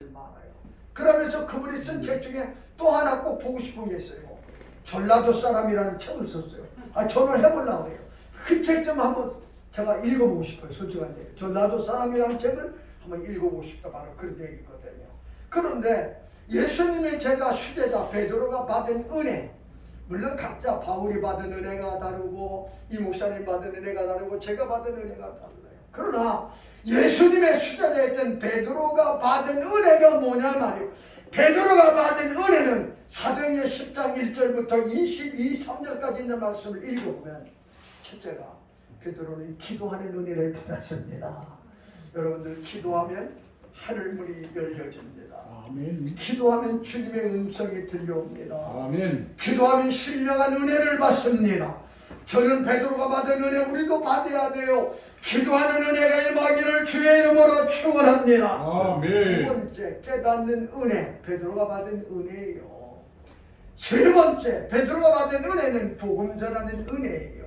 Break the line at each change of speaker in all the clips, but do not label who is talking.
많아요. 그러면서 그분이 쓴 책 중에 또 하나 꼭 보고 싶은 게 있어요. 전라도 사람이라는 책을 썼어요. 저는 해보려고 해요. 그 책 좀 한번 제가 읽어보고 싶어요. 솔직한데 전라도 사람이라는 책을 한번 읽어보고 싶다. 바로 그런 얘기거든요. 그런데 예수님의 제자 수제자 베드로가 받은 은혜, 물론 각자 바울이 받은 은혜가 다르고 이 목사님 받은 은혜가 다르고 제가 받은 은혜가 달라요. 그러나 예수님의 수제자였던 베드로가 받은 은혜가 뭐냐 말이에요. 베드로가 받은 은혜는 사도행전 10장 1절부터 22, 3절까지 있는 말씀을 읽어보면 첫째가 베드로는 기도하는 은혜를 받았습니다. 여러분들 기도하면 하늘문이 열려집니다.
아멘.
기도하면 주님의 음성이 들려옵니다.
아멘.
기도하면 신령한 은혜를 받습니다. 저는 베드로가 받은 은혜 우리도 받아야 돼요. 기도하는 은혜가 임하기를 주의 이름으로 축원합니다.
아멘.
두 번째 깨닫는 은혜, 베드로가 받은 은혜예요. 세 번째 베드로가 받은 은혜는 복음 전하는 은혜예요.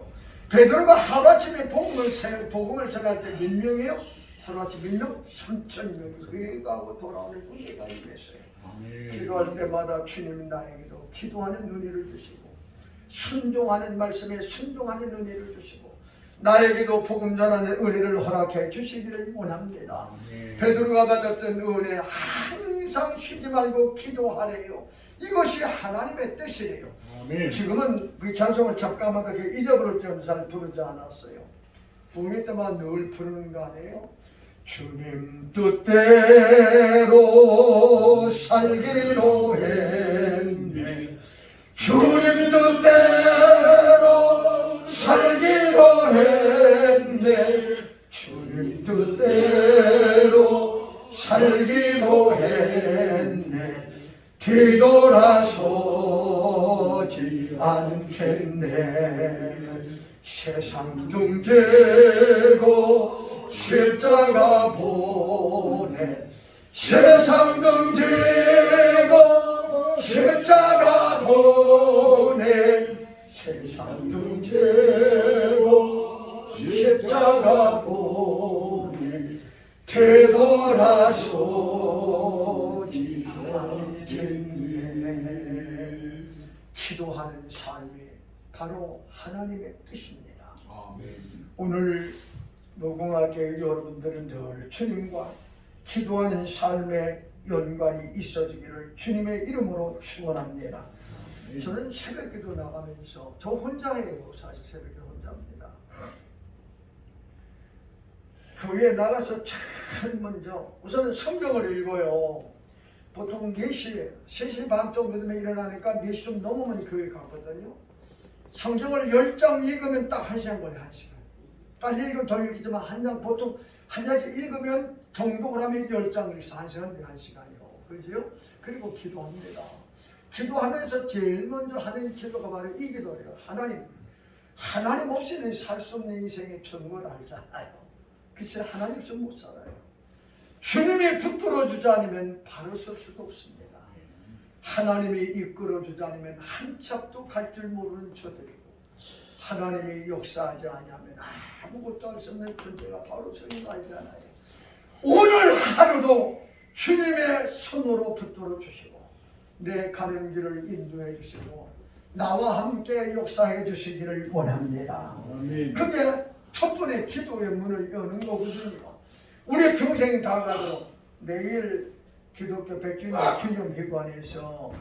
베드로가 하루아침에 복음을 전할 때 몇 명이에요? 하루아침 몇 명? 3,000명이 회개하고 돌아오는 은혜가 임했어요.
아멘.
기도할 때마다 주님 나에게도 기도하는 은혜를 주시고 순종하는 말씀에 순종하는 은혜를 주시고 나에게도 복음 전하는 은혜를 허락해 주시기를 원합니다.
아멘.
베드로가 받았던 은혜 항상 쉬지 말고 기도하래요. 이것이 하나님의 뜻이래요.
아멘.
지금은 그 찬송을 잠깐마다 잊어버릴 때는 잘 부르지 않았어요. 부흥회 때만 늘 부르는 거 아니에요? 주님 뜻대로 살기로 했네. 주님 뜻대로 살기로 했네. 주님 뜻대로 살기로 했네. 뒤돌아서지 않겠네. 세상 등지고 십자가 보내. 세상 등지고 십자가 보내. 세상 등지고 십자가 보내. 되돌아서지 않겠네. 기도하는 삶이 바로 하나님의 뜻입니다.
아멘.
오늘 노공학교의 여러분들은 늘 주님과 기도하는 삶의 연관이 있어지기를 주님의 이름으로 축원합니다. 저는 새벽기도 나가면서 저 혼자예요. 사실 새벽기도 혼자입니다. 교회에 나가서 제일 먼저 우선은 성경을 읽어요. 보통 4시에 3시 반 정도 되면 일어나니까 4시 좀 넘으면 교회 가거든요. 성경을 10장 읽으면 딱 1시간 걸려요. 1시간. 빨리 읽으면 더 읽지만 한 장 보통 한 장씩 읽으면 정독을 하면 10장 읽어서 1시간, 1시간이요. 그죠? 그리고 기도합니다. 기도하면서 제일 먼저 하는 기도가 바로 이 기도예요. 하나님 없이는 살 수 없는 인생의 전걸 알잖아요. 그치? 하나님 없이 못 살아요. 주님이 붙들어주지 않으면 바로 설 수도 없습니다. 하나님이 이끌어주지 않으면 한 sap도 갈 줄 모르는 저들이고 하나님이 역사하지 않으면 아무것도 할 수 없는 존재가 바로 저희가 알잖아요. 오늘 하루도 주님의 손으로 붙들어 주시고 내 가는 길을 인도해 주시고 나와 함께 역사해 주시기를 원합니다.
아멘.
그게 첫 번째 기도의 문을 여는 거거든요. 우리 평생 다 가도 내일 기독교 100주년 기념회관에서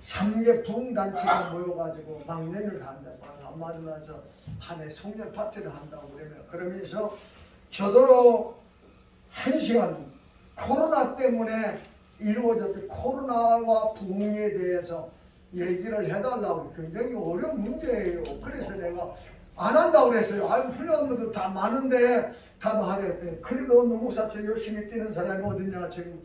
3개 부흥단체가 모여가지고 막년을 한다고 한마디면서 한 해 송년 파티를 한다고 그러면서 저더러 1시간 코로나 때문에 이루어졌던 코로나와 부흥에 대해서 얘기를 해달라고 굉장히 어려운 문제예요. 그래서 내가 안 한다고 그랬어요. 훌륭한 분들 다 많은데 다 하래. 그래도 목사처럼 열심히 뛰는 사람이 어딨냐 지금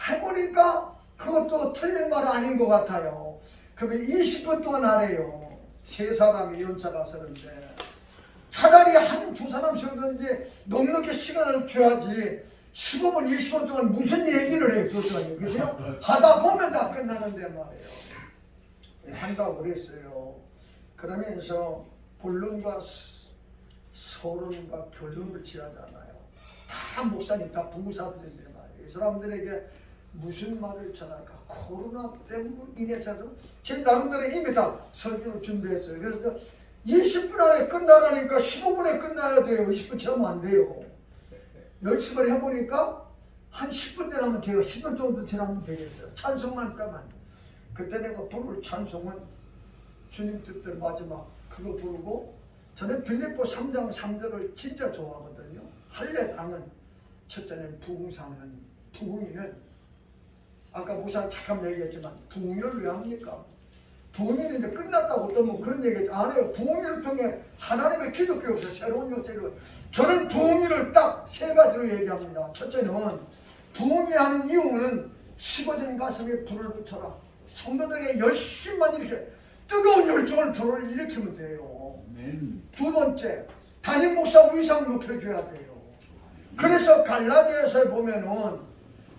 해보니까 그것도 틀린 말 아닌 것 같아요. 그러면 20분 동안 하래요. 3사람이 연차가 서는데 차라리 두 사람씩 오든지 넉넉히 시간을 줘야지 15분, 20분 동안 무슨 얘기를 해요. 그죠? 하다 보면 다 끝나는데 말이에요. 한다고 그랬어요. 그러면서 본론과 서론과 결론을 지하잖아요. 다 목사님 다 부부사들인데 말이에요. 이 사람들에게 무슨 말을 전할까? 코로나 때문에 인해서 제 나름대로 이미 다 설교를 준비했어요. 그래서 20분 안에 끝나라니까 15분에 끝나야 돼요. 20분 지나면 안 돼요. 열심을 해보니까 한 10분 지나면 돼요. 10분 정도 지나면 되겠어요. 찬송만 까만. 그때 내가 부를 찬송은 주님 뜻대로 마지막 그거 부르고, 저는 빌립보 3장 3절을 진짜 좋아하거든요. 할례당은 첫째는 부흥이는 아까 목사 잠깐 얘기했지만 부흥을 왜 합니까? 부흥이 이제 끝났다고 또 뭐 그런 얘기 안 해요. 부흥을 통해 하나님의 기독교에서 새로운 역사를. 저는 부흥을 딱 세 가지로 얘기합니다. 첫째는 부흥이 하는 이유는 식어진 가슴에 불을 붙여라. 성도들에게 열심만 이렇게 뜨거운 열정을 불을 일으키면 돼요.
아멘.
두 번째, 담임 목사 위상 높여줘야 돼요. 그래서 갈라디아서에 보면은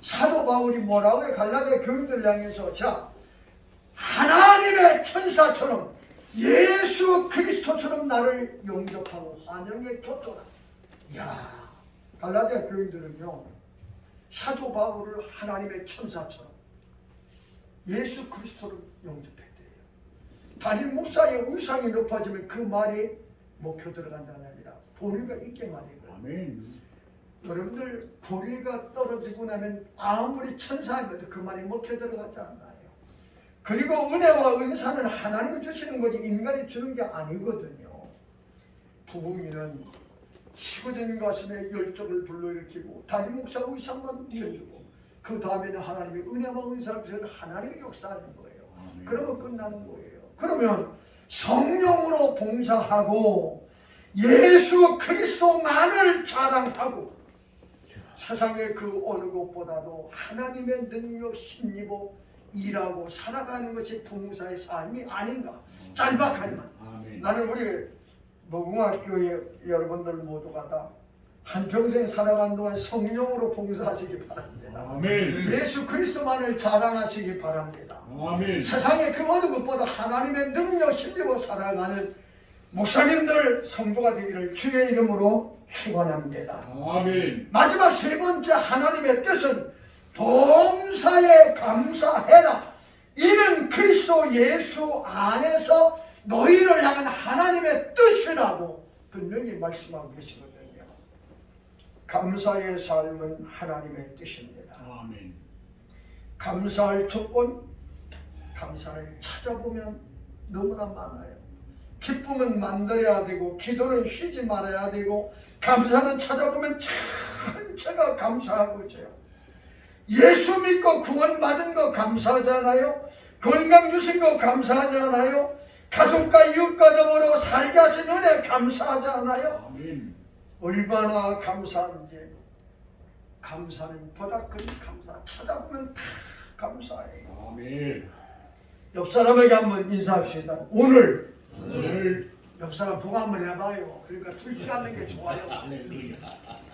사도 바울이 뭐라고 해? 갈라디아 교인들 향해서 자, 하나님의 천사처럼 예수 그리스도처럼 나를 영접하고 환영해 줬더라. 이야, 갈라디아 교인들은요 사도 바울을 하나님의 천사처럼 예수 그리스도를 영접했대요. 담임 목사의 위상이 높아지면 그 말이 먹혀 들어간다는 아니라 보리가 있게 말이거든요.
아멘.
여러분들 보리가 떨어지고 나면 아무리 천사인데도 그 말이 먹혀 들어가지 않나요? 그리고 은혜와 은사는 하나님이 주시는 거지 인간이 주는 게 아니거든요. 부흥이는 식어진 가슴에 열정을 불러일으키고 담임 목사 의상만 높여주고 그 다음에는 하나님의 은혜와 은사를 주시는 하나님의 역사하는 거예요.
아멘.
그러면 끝나는 거예요. 그러면 성령으로 봉사하고 예수 그리스도만을 자랑하고 세상의 그 어느 것보다도 하나님의 능력 힘입어 일하고 살아가는 것이 부흥사의 삶이 아닌가. 짤막하지만
아멘.
나는 우리 노궁학교의 여러분들 모두가 다 한평생 살아간 동안 성령으로 봉사하시기 바랍니다.
아멘.
예수 그리스도만을 자랑하시기 바랍니다.
아멘.
세상의 그 어느 것보다 하나님의 능력 힘입어 살아가는 목사님들 성도가 되기를 주의 이름으로 축원합니다.
아멘.
마지막 세 번째 하나님의 뜻은 범사에 감사해라. 이는 그리스도 예수 안에서 너희를 향한 하나님의 뜻이라고 분명히 말씀하고 계시거든요. 감사의 삶은 하나님의 뜻입니다.
아멘.
감사할 조건, 감사를 찾아보면 너무나 많아요. 기쁨은 만들어야 되고 기도는 쉬지 말아야 되고 감사는 찾아보면 전체가 감사한 거죠. 예수 믿고 구원받은 거 감사하잖아요. 건강 주신 거 감사하잖아요. 가족과 이웃과 더불어 살게 하신 은혜 감사하잖아요.
아멘.
얼마나 감사한지. 감사는 보다 큰 감사. 찾아보면 다 감사해요.
아멘.
옆 사람에게 한번 인사합시다. 오늘 옆 사람 보고 한번 해봐요. 그러니까 둘씩 하는 게 좋아요.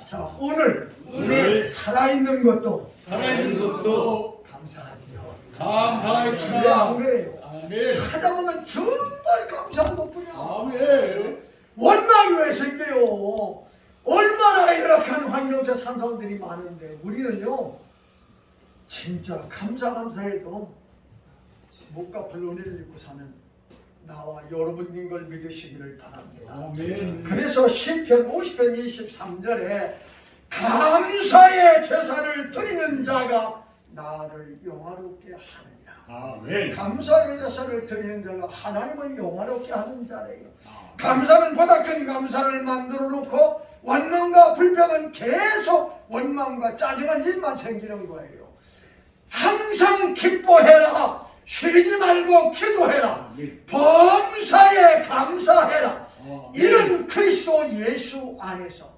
자, 오늘 살아있는 것도 감사하지요.
감사합시다.
왜 안 그래요?
아멘.
찾아보면 정말 감사한 것뿐이야.
아멘.
원망이 왜 생겨요? 얼마나 열악한 환경에 산 사람들이 많은데 우리는요 진짜 감사해도 못 갚을 은혜를 입고 사는 나와 여러분인 걸 믿으시기를 바랍니다.
아멘.
그래서 시편 50편 23절에 감사의 제사를 드리는 자가 나를 영화롭게 하느니라.
아멘.
감사의 제사를 드리는 자가 하나님을 영화롭게 하는 자래요. 감사는 보다 큰 감사를 만들어 놓고 원망과 불평은 계속 원망과 짜증한 일만 생기는 거예요. 항상 기뻐해라. 쉬지 말고 기도해라. 범사에 감사해라. 이는 그리스도 예수 안에서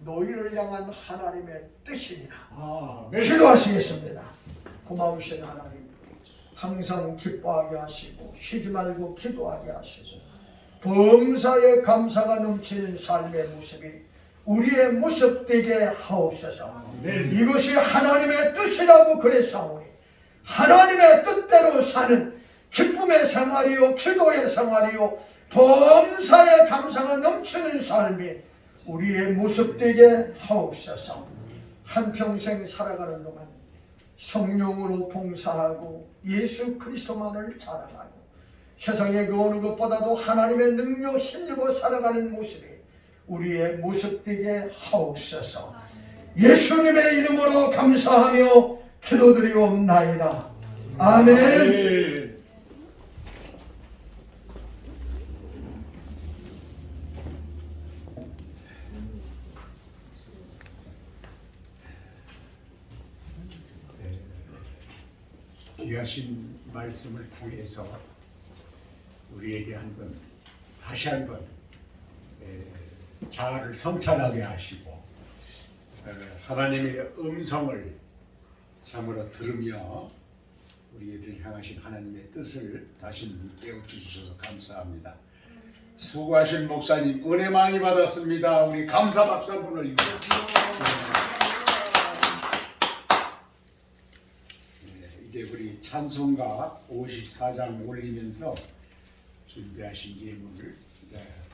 너희를 향한 하나님의 뜻이니라.
아멘.
기도하시겠습니다. 고마우신 하나님, 항상 기뻐하게 하시고 쉬지 말고 기도하게 하시고 범사에 감사가 넘치는 삶의 모습이 우리의 모습 되게 하옵소서. 이것이 하나님의 뜻이라고 그랬사오니 하나님의 뜻대로 사는 기쁨의 생활이요 기도의 생활이요 범사에 감사가 넘치는 삶이 우리의 모습 되게 하옵소서. 한평생 살아가는 동안 성령으로 봉사하고 예수 그리스도만을 자랑하고 세상의 그 어느 것보다도 하나님의 능력 힘입어 살아가는 모습이 우리의 모습 되게 하옵소서. 예수님의 이름으로 감사하며 기도드리옵나이다. 아멘.
아멘.
귀하신 말씀을 통해서 우리에게 다시 한번 자아를 성찰하게 하시고 하나님의 음성을 참으로 들으며 우리를 향하신 하나님의 뜻을 다시 깨우쳐 주셔서 감사합니다. 수고하신 목사님 은혜 많이 받았습니다. 우리 감사 박수 한 번 올립니다. 이제 우리 찬송가 54장 올리면서 준비하신 예물을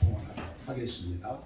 봉헌하도록 하겠습니다.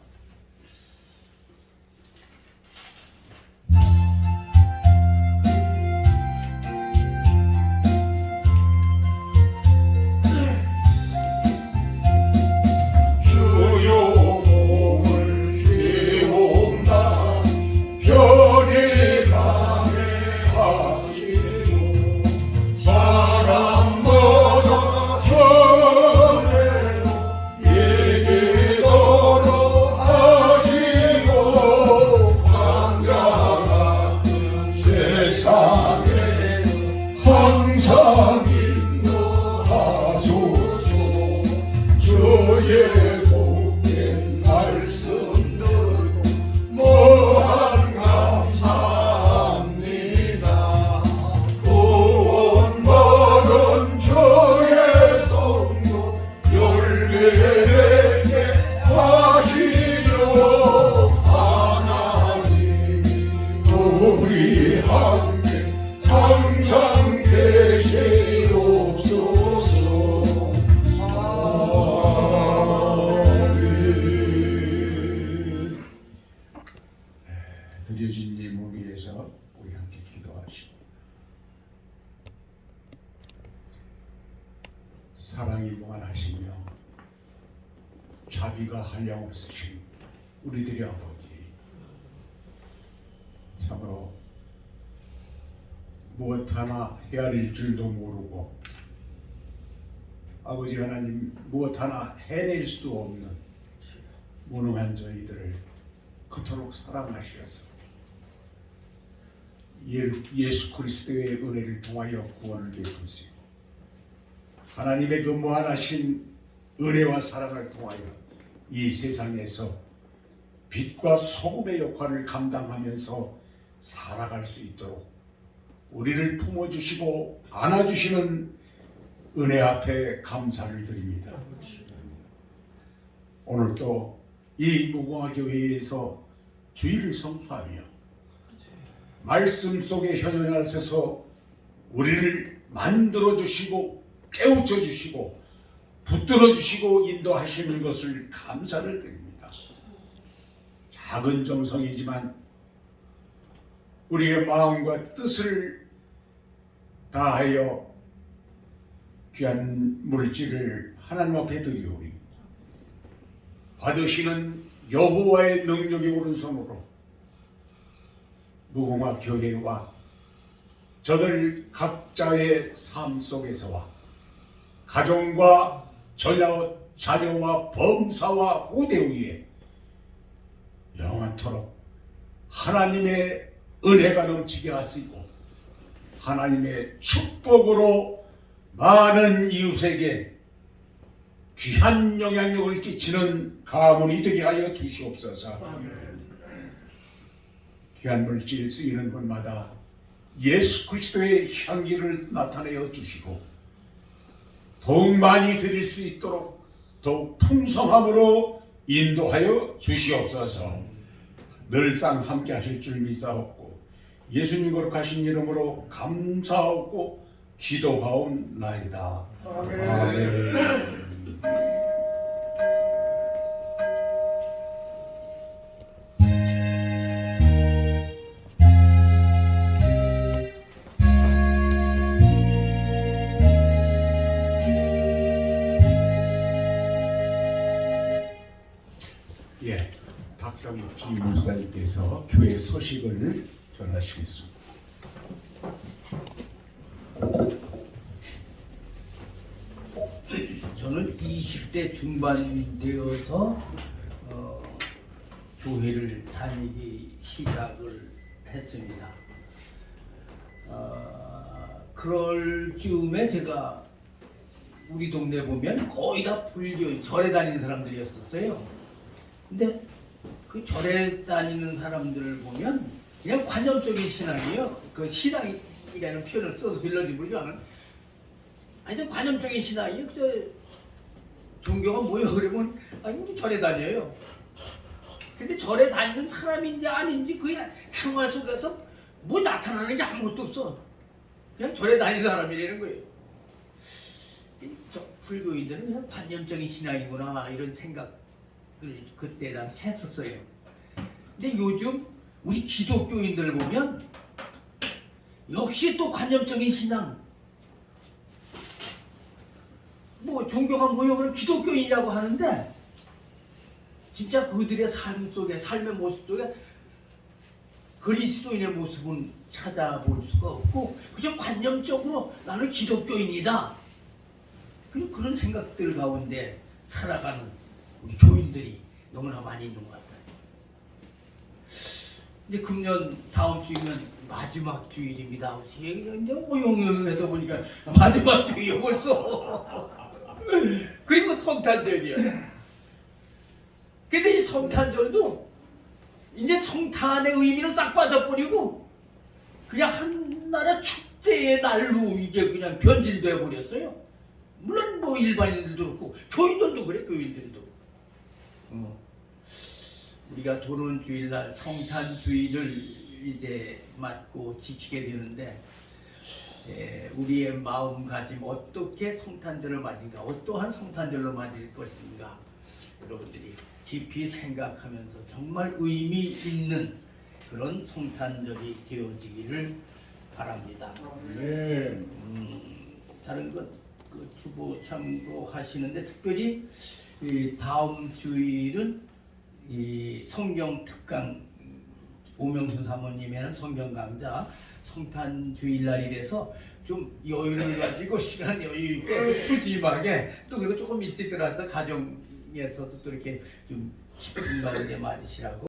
드려진 예물 위해서 우리 함께 기도하시고 사랑이 무한하시며 자비가 한량없으신 우리들의 아버지, 참으로 무엇 하나 헤아릴 줄도 모르고 아버지 하나님 무엇 하나 해낼 수 없는 무능한 저희들을 그토록 사랑하셔서 예수 그리스도의 은혜를 통하여 구원을 베푸시고 하나님의 그 무한하신 은혜와 사랑을 통하여 이 세상에서 빛과 소금의 역할을 감당하면서 살아갈 수 있도록 우리를 품어주시고 안아주시는 은혜 앞에 감사를 드립니다. 오늘도 이 무궁화 교회에서 주일을 성수하며 말씀 속에 현현하셔서 우리를 만들어 주시고 깨우쳐 주시고 붙들어 주시고 인도하시는 것을 감사를 드립니다. 작은 정성이지만 우리의 마음과 뜻을 다하여 귀한 물질을 하나님 앞에 드리오니 받으시는 여호와의 능력의 오른손으로 무궁화 교회와 저들 각자의 삶 속에서와 가정과 자녀와 범사와 후대 위에 영원토록 하나님의 은혜가 넘치게 하시고 하나님의 축복으로 많은 이웃에게 귀한 영향력을 끼치는 가문이 되게 하여 주시옵소서. 귀한 물질 쓰이는 곳마다 예수 그리스도의 향기를 나타내어 주시고 더욱 많이 드릴 수 있도록 더욱 풍성함으로 인도하여 주시옵소서. 늘상 함께 하실 줄 믿사옵고 예수님 거룩하신 이름으로 감사하고 기도하옵나이다.
아멘.
아멘. 박성기 목사님께서 교회 소식을 전하시겠습니다.
저는 20대 중반 되어서 교회를 다니기 시작을 했습니다. 그럴 즈음에 제가 우리 동네 보면 거의 다 불교 절에 다니는 사람들이었었어요. 근데 그 절에 다니는 사람들을 보면 그냥 관념적인 신앙이에요. 그 신앙이라는 표현을 써서 빌런지 모르지 않은 아니 관념적인 신앙이에요. 그때 종교가 뭐예요? 그러면 아니 우리 절에 다녀요. 근데 절에 다니는 사람인지 아닌지 그 생활 속에서 뭐 나타나는 게 아무것도 없어. 그냥 절에 다니는 사람이라는 거예요. 저 불교인들은 그냥 관념적인 신앙이구나 이런 생각을 그때 당시 했었어요. 근데 요즘 우리 기독교인들 보면 역시 또 관념적인 신앙. 뭐 종교가 뭐예요? 그럼 기독교인이라고 하는데 진짜 그들의 삶 속에 삶의 모습 속에 그리스도인의 모습은 찾아볼 수가 없고 그저 관념적으로 나는 기독교인이다. 그런 생각들 가운데 살아가는 우리 교인들이 너무나 많이 있는 것 같아요. 이제 금년 다음 주이면 마지막 주일입니다. 이제 오용용해다 보니까 마지막 주일이 벌써. 그리고 성탄절이야. 근데 이 성탄절도 이제 성탄의 의미는 싹 빠져버리고 그냥 한나라 축제의 날로 이게 그냥 변질돼 버렸어요. 물론 뭐 일반인들도 그렇고 교인들도 그래. 교인들도 우리가 도는 주일날 성탄 주일을 이제 맞고 지키게 되는데 우리의 마음가짐 어떻게 성탄절을 맞을까, 어떠한 성탄절로 맞을 것인가 여러분들이 깊이 생각하면서 정말 의미 있는 그런 성탄절이 되어지기를 바랍니다.
네.
다른 것 그 주보 참고하시는데 특별히 이 다음 주일은 이 성경 특강 오명순 사모님의 성경 강좌 성탄 주일날이라서 좀 여유를 가지고 시간 여유 있게 푸짐하게 또 그리고 조금 일찍 들어와서 가정에서도 또 이렇게 좀 기쁜 가운데 맞으시라고